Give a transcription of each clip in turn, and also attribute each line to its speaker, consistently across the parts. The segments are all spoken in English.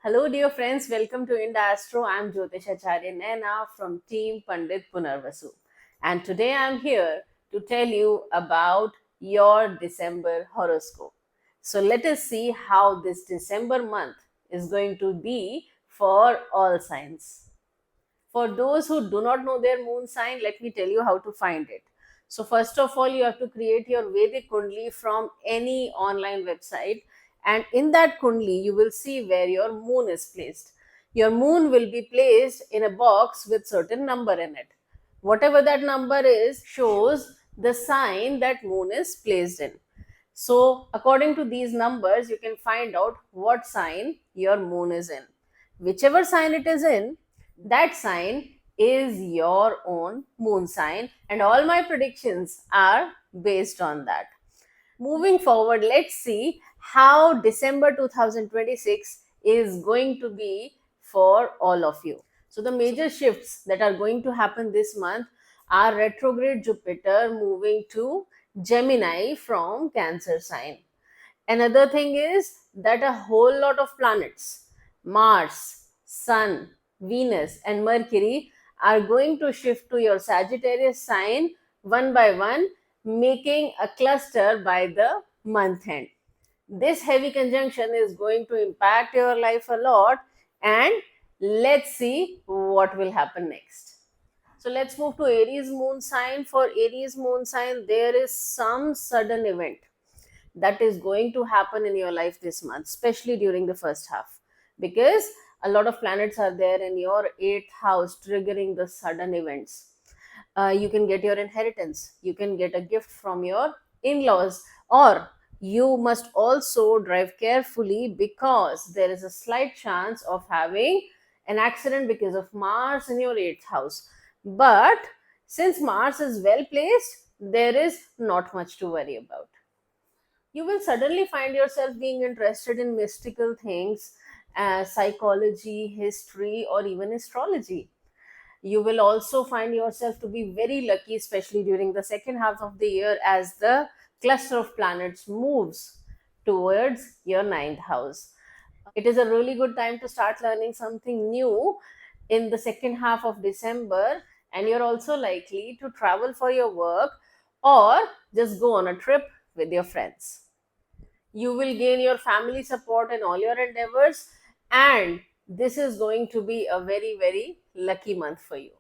Speaker 1: Hello, dear friends. Welcome to Inda Astro. I'm Jyotish Acharya Naina from Team Pandit Punarvasu. And today I'm here to tell you about your December horoscope. So let us see how this December month is going to be for all signs. For those who do not know their moon sign, let me tell you how to find it. So, first of all, you have to create your Vedic Kundli from any online website, and in that Kundli, you will see where your moon is placed. Your moon will be placed in a box with certain number in it. Whatever that number is shows the sign that moon is placed in. So, according to these numbers, you can find out what sign your moon is in. Whichever sign it is in, that sign is your own moon sign, and all my predictions are based on that. Moving forward, let's see how December 2026 is going to be for all of you. So, the major shifts that are going to happen this month are retrograde Jupiter moving to Gemini from Cancer sign. Another thing is that a whole lot of planets, Mars, Sun, Venus, and Mercury, are going to shift to your Sagittarius sign one by one, making a cluster by the month end. This heavy conjunction is going to impact your life a lot, and let's see what will happen next. So let's move to Aries moon sign. For Aries moon sign, there is some sudden event that is going to happen in your life this month, especially during the first half, because a lot of planets are there in your eighth house, triggering the sudden events. You can get your inheritance, you can get a gift from your in laws, or you must also drive carefully because there is a slight chance of having an accident because of Mars in your eighth house. But since Mars is well placed, there is not much to worry about. You will suddenly find yourself being interested in mystical things, psychology, history, or even astrology. You will also find yourself to be very lucky, especially during the second half of the year, as the cluster of planets moves towards your ninth house. It is a really good time to start learning something new in the second half of December, and you're also likely to travel for your work or just go on a trip with your friends. You will gain your family support in all your endeavors, and this is going to be a very, very lucky month for you.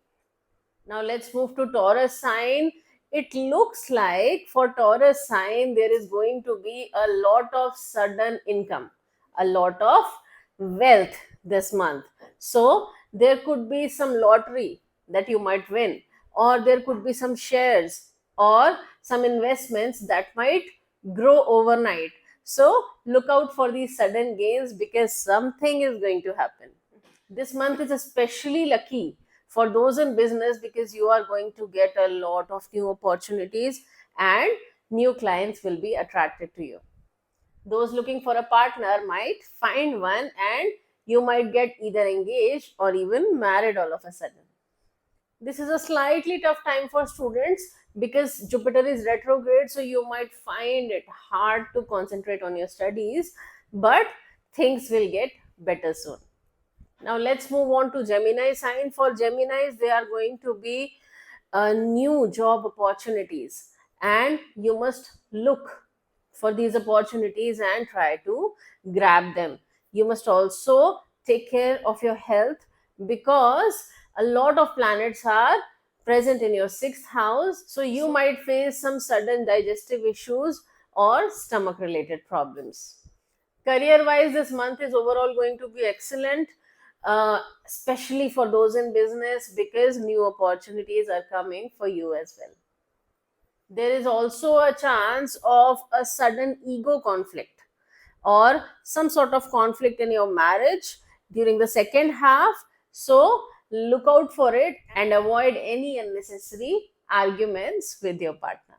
Speaker 1: Now let's move to Taurus sign. It looks like for Taurus sign there is going to be a lot of sudden income, a lot of wealth this month. So there could be some lottery that you might win, or there could be some shares or some investments that might grow overnight. So look out for these sudden gains because something is going to happen. This month is especially lucky for those in business because you are going to get a lot of new opportunities and new clients will be attracted to you. Those looking for a partner might find one, and you might get either engaged or even married all of a sudden. This is a slightly tough time for students because Jupiter is retrograde, so you might find it hard to concentrate on your studies, but things will get better soon. Now let's move on to Gemini sign. For Geminis, they are going to be new job opportunities, and you must look for these opportunities and try to grab them. You must also take care of your health because a lot of planets are present in your sixth house, so you might face some sudden digestive issues or stomach related problems. Career wise, this month is overall going to be excellent, especially for those in business because new opportunities are coming for you as well. There is also a chance of a sudden ego conflict or some sort of conflict in your marriage during the second half. So, look out for it and avoid any unnecessary arguments with your partner.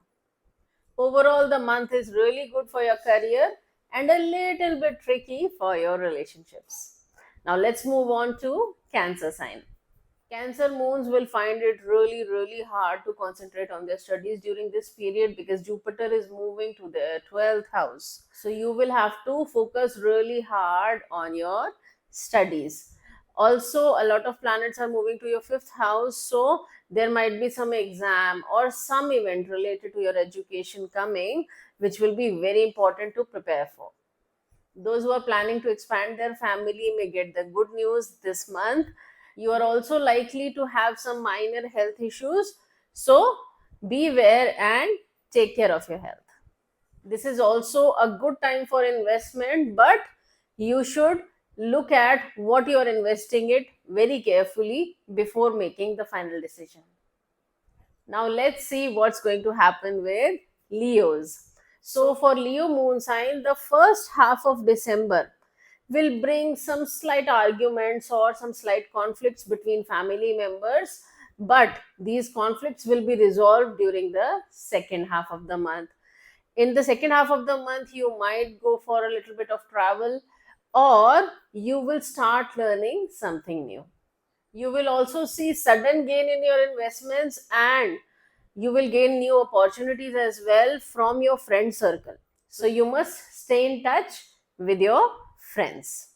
Speaker 1: Overall, the month is really good for your career and a little bit tricky for your relationships. Now, let's move on to Cancer sign. Cancer moons will find it really, really hard to concentrate on their studies during this period because Jupiter is moving to their 12th house. So, you will have to focus really hard on your studies. Also, a lot of planets are moving to your fifth house, so there might be some exam or some event related to your education coming, which will be very important to prepare for. Those who are planning to expand their family may get the good news this month. You are also likely to have some minor health issues, so beware and take care of your health. This is also a good time for investment, but you should look at what you are investing it very carefully before making the final decision. Now let's see what's going to happen with Leos. So for Leo moon sign, the first half of December will bring some slight arguments or some slight conflicts between family members, but these conflicts will be resolved during the second half of the month. In the second half of the month, you might go for a little bit of travel, or you will start learning something new. You will also see sudden gain in your investments, and you will gain new opportunities as well from your friend circle. So you must stay in touch with your friends.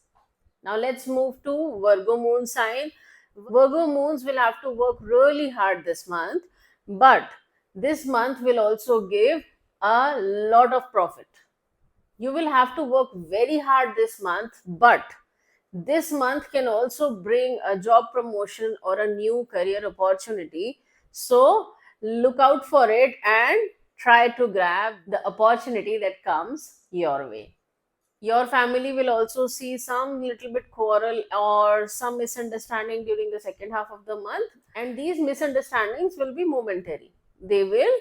Speaker 1: Now let's move to Virgo moon sign. Virgo moons will have to work really hard this month, but this month will also give a lot of profit. You will have to work very hard this month, but this month can also bring a job promotion or a new career opportunity. So look out for it and try to grab the opportunity that comes your way. Your family will also see some little bit quarrel or some misunderstanding during the second half of the month, and these misunderstandings will be momentary. They will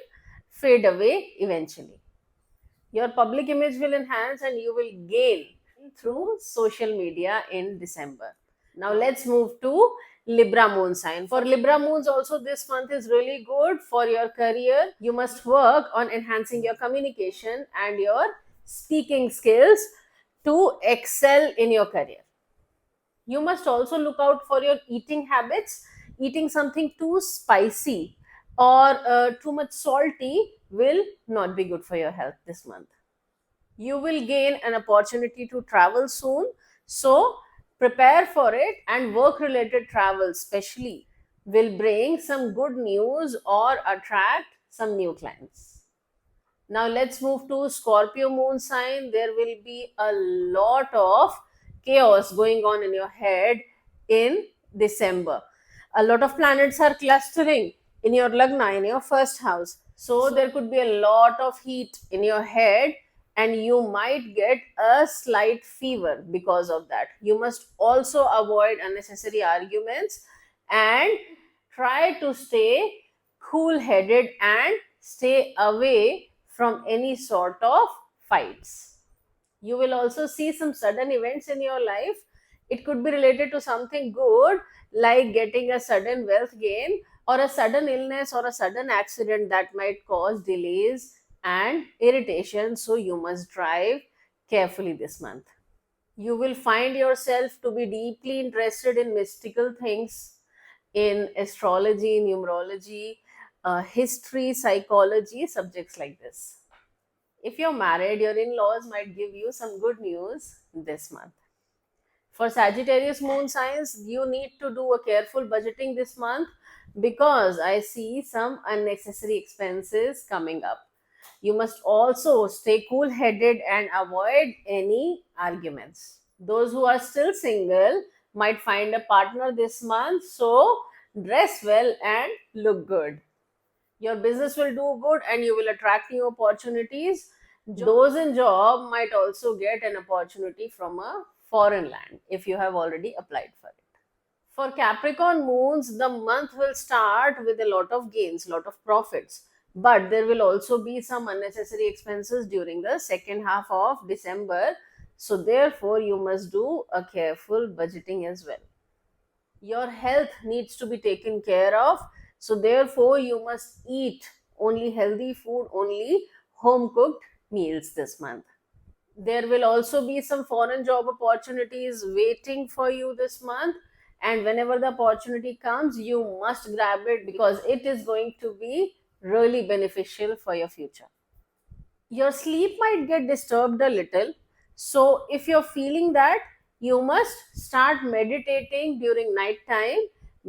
Speaker 1: fade away eventually. Your public image will enhance and you will gain through social media in December. Now let's move to Libra moon sign. For Libra moons also, this month is really good for your career. You must work on enhancing your communication and your speaking skills to excel in your career. You must also look out for your eating habits. Eating something too spicy or too much salty will not be good for your health this month. You will gain an opportunity to travel soon, so prepare for it, and work related travel especially will bring some good news or attract some new clients. Now let's move to Scorpio moon sign. There will be a lot of chaos going on in your head in December. A lot of planets are clustering in your Lagna, in your first house. So there could be a lot of heat in your head, and you might get a slight fever because of that. You must also avoid unnecessary arguments and try to stay cool headed and stay away from any sort of fights. You will also see some sudden events in your life. It could be related to something good, like getting a sudden wealth gain, or a sudden illness, or a sudden accident that might cause delays and irritation. So you must drive carefully this month. You will find yourself to be deeply interested in mystical things, in astrology, numerology, history, psychology, subjects like this. If you're married, your in laws might give you some good news this month. For Sagittarius moon signs, you need to do a careful budgeting this month because I see some unnecessary expenses coming up. You must also stay cool headed and avoid any arguments. Those who are still single might find a partner this month, so dress well and look good. Your business will do good and you will attract new opportunities. Those in job might also get an opportunity from a foreign land if you have already applied for it. For Capricorn moons, the month will start with a lot of gains, lot of profits, but there will also be some unnecessary expenses during the second half of December. So therefore, you must do a careful budgeting as well. Your health needs to be taken care of. So therefore, you must eat only healthy food, only home cooked meals this month. There will also be some foreign job opportunities waiting for you this month, and whenever the opportunity comes, you must grab it because it is going to be really beneficial for your future. Your sleep might get disturbed a little, so if you're feeling that, You must start meditating during night time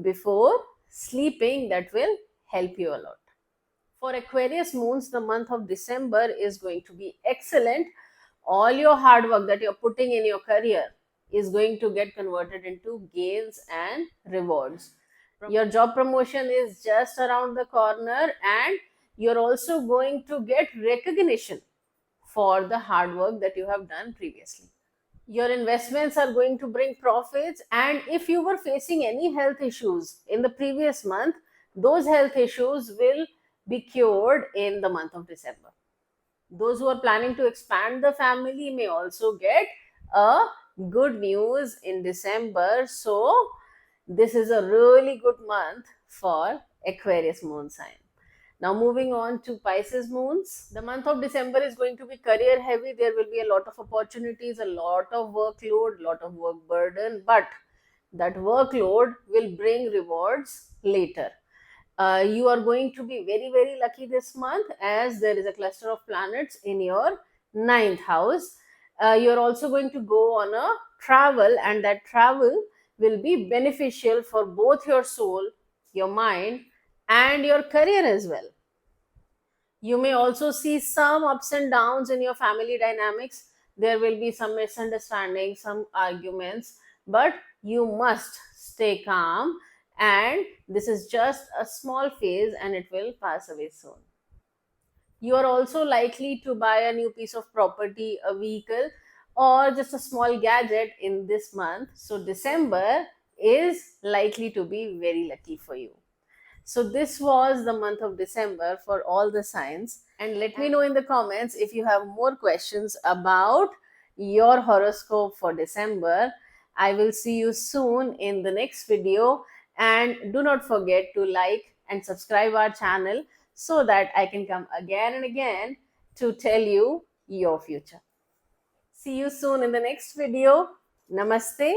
Speaker 1: before sleeping. That will help you a lot. For Aquarius moons, the month of December is going to be excellent. All your hard work that you're putting in your career is going to get converted into gains and rewards. Your job promotion is just around the corner, and you're also going to get recognition for the hard work that you have done previously. Your investments are going to bring profits, and if you were facing any health issues in the previous month, those health issues will be cured in the month of December. Those who are planning to expand the family may also get a good news in December. So this is a really good month for Aquarius moon sign. Now moving on to Pisces moons. The month of December is going to be career heavy. There will be a lot of opportunities, a lot of workload, lot of work burden, but that workload will bring rewards later. You are going to be very, very lucky this month, as there is a cluster of planets in your ninth house. You're also going to go on a travel, and that travel will be beneficial for both your soul, your mind, and your career as well. You may also see some ups and downs in your family dynamics. There will be some misunderstandings, some arguments, but you must stay calm, and this is just a small phase and it will pass away soon. You are also likely to buy a new piece of property, a vehicle, or just a small gadget in this month. So, December is likely to be very lucky for you. So this was the month of December for all the signs. And let me know in the comments if you have more questions about your horoscope for December. I will see you soon in the next video. And do not forget to like and subscribe our channel so that I can come again and again to tell you your future. See you soon in the next video. Namaste.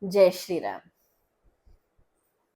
Speaker 1: Jai Shri Ram.